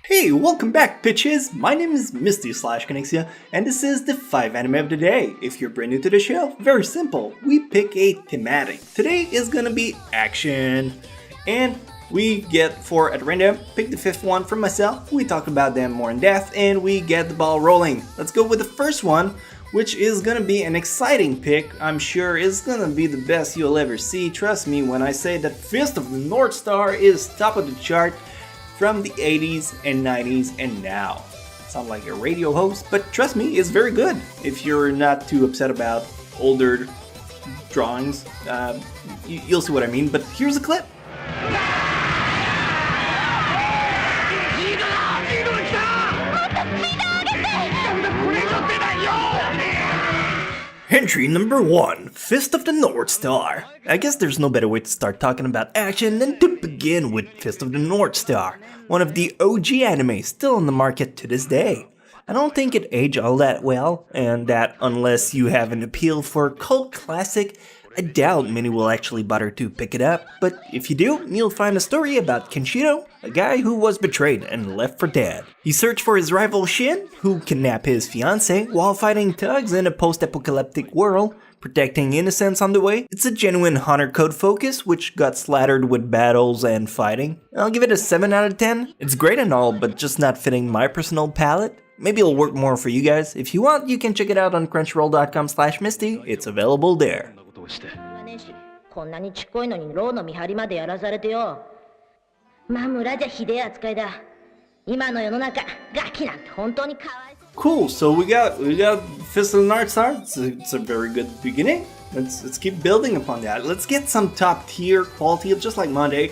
Hey, welcome back, bitches! My name is Misty/Connexia, and this is the 5 anime of the day. If you're brand new to the show, very simple. We pick a thematic. Today is gonna be action, and we get 4 at random, pick the 5th one from myself, we talk about them more in depth, and we get the ball rolling. Let's go with the first one, which is gonna be an exciting pick. I'm sure it's gonna be the best you'll ever see. Trust me when I say that Fist of the North Star is top of the chart from the 80s and 90s and now. Sound like a radio host, but trust me, it's very good. If you're not too upset about older drawings, you'll see what I mean, but here's a clip. Entry number 1, Fist of the North Star. I guess there's no better way to start talking about action than to begin with Fist of the North Star, one of the OG anime still on the market to this day. I don't think it aged all that well, and that unless you have an appeal for cult classic, I doubt many will actually bother to pick it up, but if you do, you'll find a story about Kenshiro, a guy who was betrayed and left for dead. He searched for his rival Shin, who kidnapped his fiancée while fighting thugs in a post-apocalyptic world, protecting innocents on the way. It's a genuine honor code focus, which got slattered with battles and fighting. I'll give it a 7 out of 10. It's great and all, but just not fitting my personal palate. Maybe it'll work more for you guys. If you want, you can check it out on Crunchyroll.com/Misty. It's available there. こんなにちっこいのに牢の見張りまでやらされてよ。まあ村じゃひでえ扱いだ。今の世の中、ガキなんて本当にかわいそう。 Cool, so we got Fist of the North Star. It's a very good beginning. Let's keep building upon that. Let's get some top tier quality, just like Monday.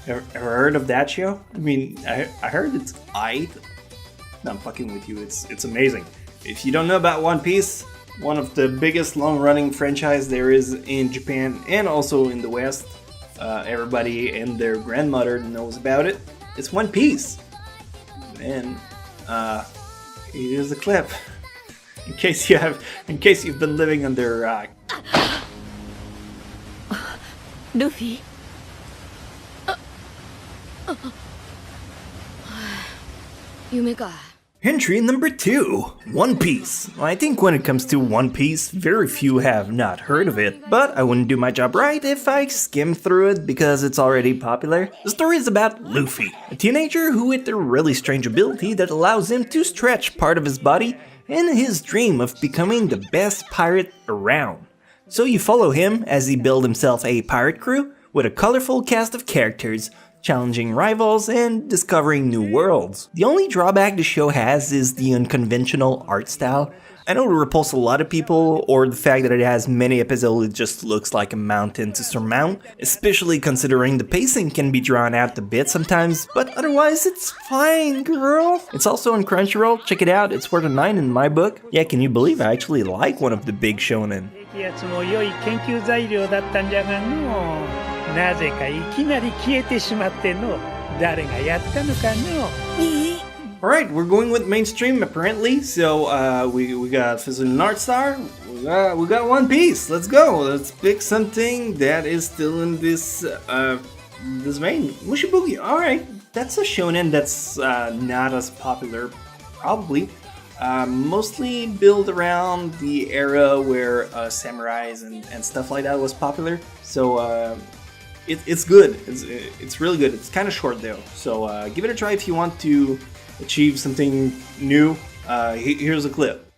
Ever heard of that show? I mean, I heard it's aight. No, I'm fucking with you. It's amazing. If you don't know about One Piece, one of the biggest long-running franchise there is in Japan and also in the West. Everybody and their grandmother knows about it. It's One Piece. And here's the clip. In case you've been living under a rock. Luffy? Yume ka. Entry number 2, One Piece. I think when it comes to One Piece, very few have not heard of it, but I wouldn't do my job right if I skim through it because it's already popular. The story is about Luffy, a teenager who with a really strange ability that allows him to stretch part of his body in his dream of becoming the best pirate around. So you follow him as he builds himself a pirate crew with a colorful cast of characters, challenging rivals, and discovering new worlds. The only drawback the show has is the unconventional art style. I know it repulses a lot of people, or the fact that it has many episodes it just looks like a mountain to surmount, especially considering the pacing can be drawn out a bit sometimes, but otherwise it's fine, girl. It's also on Crunchyroll, check it out, it's worth a 9 in my book. Yeah, can you believe I actually like one of the big shonen? なぜかいきなり消えてしまっての誰がやったのかの Alright, we're going with mainstream apparently, so we got Fist of the North Star, we got One Piece, let's go, let's pick something that is still in this vein. Mushibugyou, alright, that's a shonen that's not as popular, probably. Mostly built around the era where samurais and stuff like that was popular, so it's good. It's really good. It's kind of short though, so give it a try if you want to achieve something new. Here's a clip.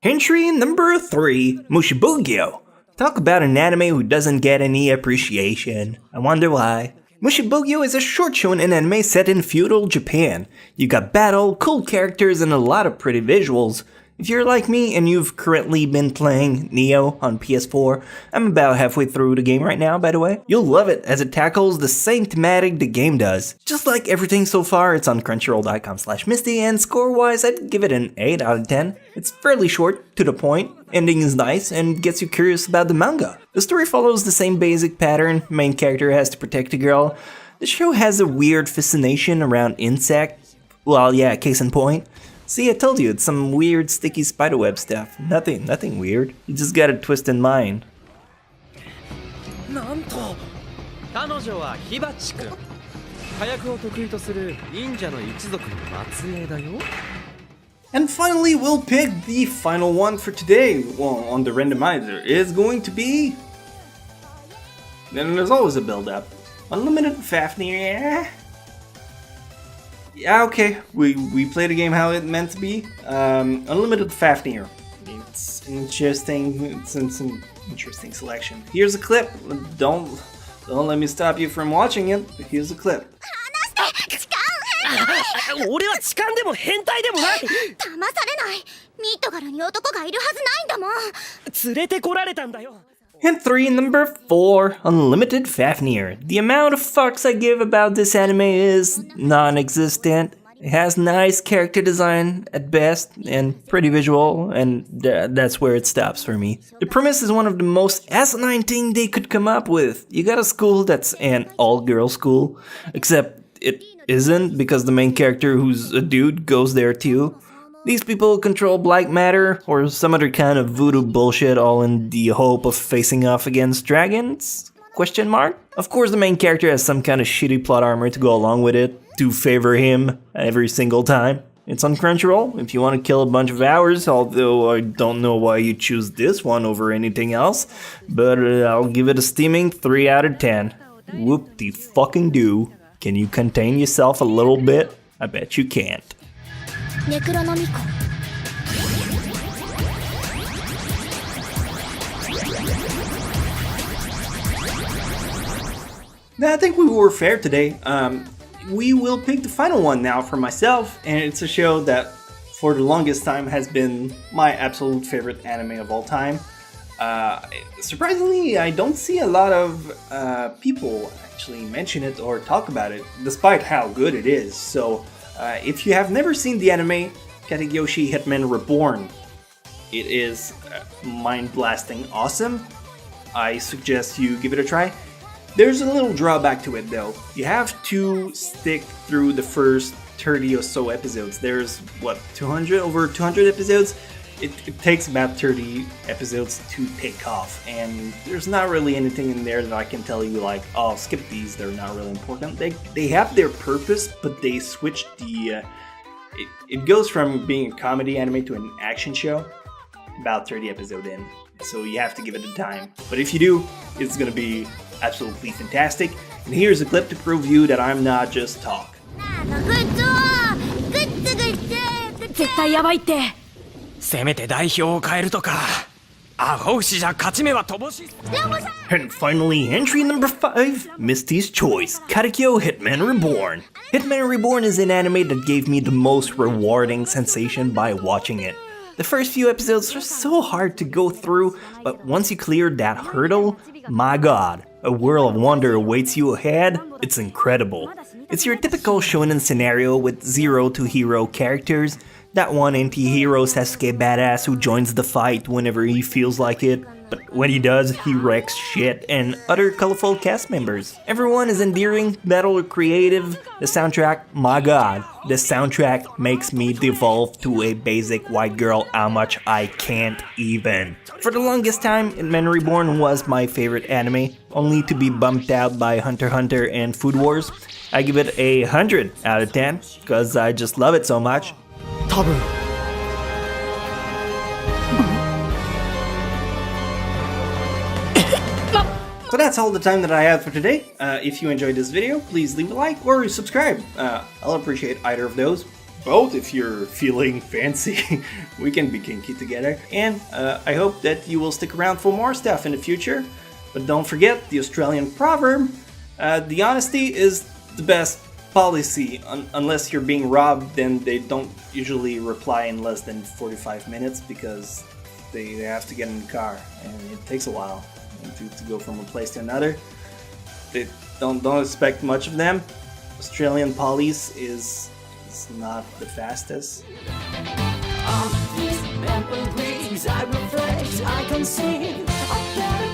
Entry number 3, Mushibugyou. Talk about an anime who doesn't get any appreciation. I wonder why. Mushibugyou is a short shonen anime set in feudal Japan. You got battle, cool characters, and a lot of pretty visuals. If you're like me and you've currently been playing Neo on PS4, I'm about halfway through the game right now, by the way, you'll love it as it tackles the same thematic the game does. Just like everything so far, it's on Crunchyroll.com/Misty, and score-wise, I'd give it an 8 out of 10. It's fairly short, to the point, ending is nice, and gets you curious about the manga. The story follows the same basic pattern. Main character has to protect a girl. The show has a weird fascination around insects. Well, yeah, case in point. See, I told you, it's some weird sticky spiderweb stuff. Nothing weird. You just got a twisted mind. なんと彼女は火鉢くん火薬を得意とする忍者の一族の末裔だよ And finally, we'll pick the final one for today. Well, on the randomizer is going to be... Then there's always a build-up. Unlimited Fafnir. Yeah, okay. We played the game how it meant to be. Unlimited Fafnir. It's interesting. It's some interesting selection. Here's a clip. Don't let me stop you from watching it. Here's a clip. 俺は痴漢でも変態でもない騙されないミートガルに男がいるはずないんだもん連れてこられたんだよ And number 4, Unlimited Fafnir. The amount of fucks I give about this anime is non-existent. It has nice character design at best and pretty visual, and that's where it stops for me. The premise is one of the most asinine thing they could come up with. You got a school that's an all-girl school, except it isn't because the main character, who's a dude, goes there too. These people control black matter or some other kind of voodoo bullshit, all in the hope of facing off against dragons? Question mark? Of course the main character has some kind of shitty plot armor to go along with it, to favor him every single time. It's on Crunchyroll if you want to kill a bunch of hours, although I don't know why you choose this one over anything else, but I'll give it a steaming 3 out of 10. Whoop-de-fucking-do. Can you contain yourself a little bit? I bet you can't. I think we were fair today. We will pick the final one now for myself, and it's a show that for the longest time has been my absolute favorite anime of all time. Surprisingly, I don't see a lot of people actually mention it or talk about it, despite how good it is. So, if you have never seen the anime Kategyoshi Hitman Reborn, it is mind-blasting awesome. I suggest you give it a try. There's a little drawback to it though. You have to stick through the first 30 or so episodes. There's, what, over 200 episodes? It takes about 30 episodes to take off, and there's not really anything in there that I can tell you like, oh, skip these, they're not really important. They have their purpose, but they switched the... It goes from being a comedy anime to an action show about 30 episodes in, so you have to give it a time. But if you do, it's gonna be absolutely fantastic, and here's a clip to prove you that I'm not just talk. 絶対やばいってせめて代表を変えるとかアホ牛じゃ勝ち目は乏しい And finally, entry number 5, Misty's Choice, Katekyo Hitman Reborn. Hitman Reborn is an anime that gave me the most rewarding sensation by watching it. The first few episodes are so hard to go through, but once you clear that hurdle, my god, a world of wonder awaits you ahead. It's incredible. It's your typical shonen scenario with zero to hero characters. That one anti-hero Sasuke badass who joins the fight whenever he feels like it, but when he does, he wrecks shit, and other colorful cast members. Everyone is endearing, battle creative, the soundtrack, my god, the soundtrack makes me devolve to a basic white girl how much I can't even. For the longest time, Hitman Reborn was my favorite anime, only to be bumped out by Hunter x Hunter and Food Wars. I give it 100 out of 10, cause I just love it so much. 多分 So that's all the time that I have for today. If you enjoyed this video, please leave a like or subscribe. I'll appreciate either of those. Both if you're feeling fancy. We can be kinky together. And I hope that you will stick around for more stuff in the future. But don't forget the Australian proverb, the honesty is the best policy. Unless you're being robbed, then they don't usually reply in less than 45 minutes because they have to get in the car and it takes a while to go from a place to another. They don't expect much of them. Australian police is not the fastest. On these memories I reflect, I can see a better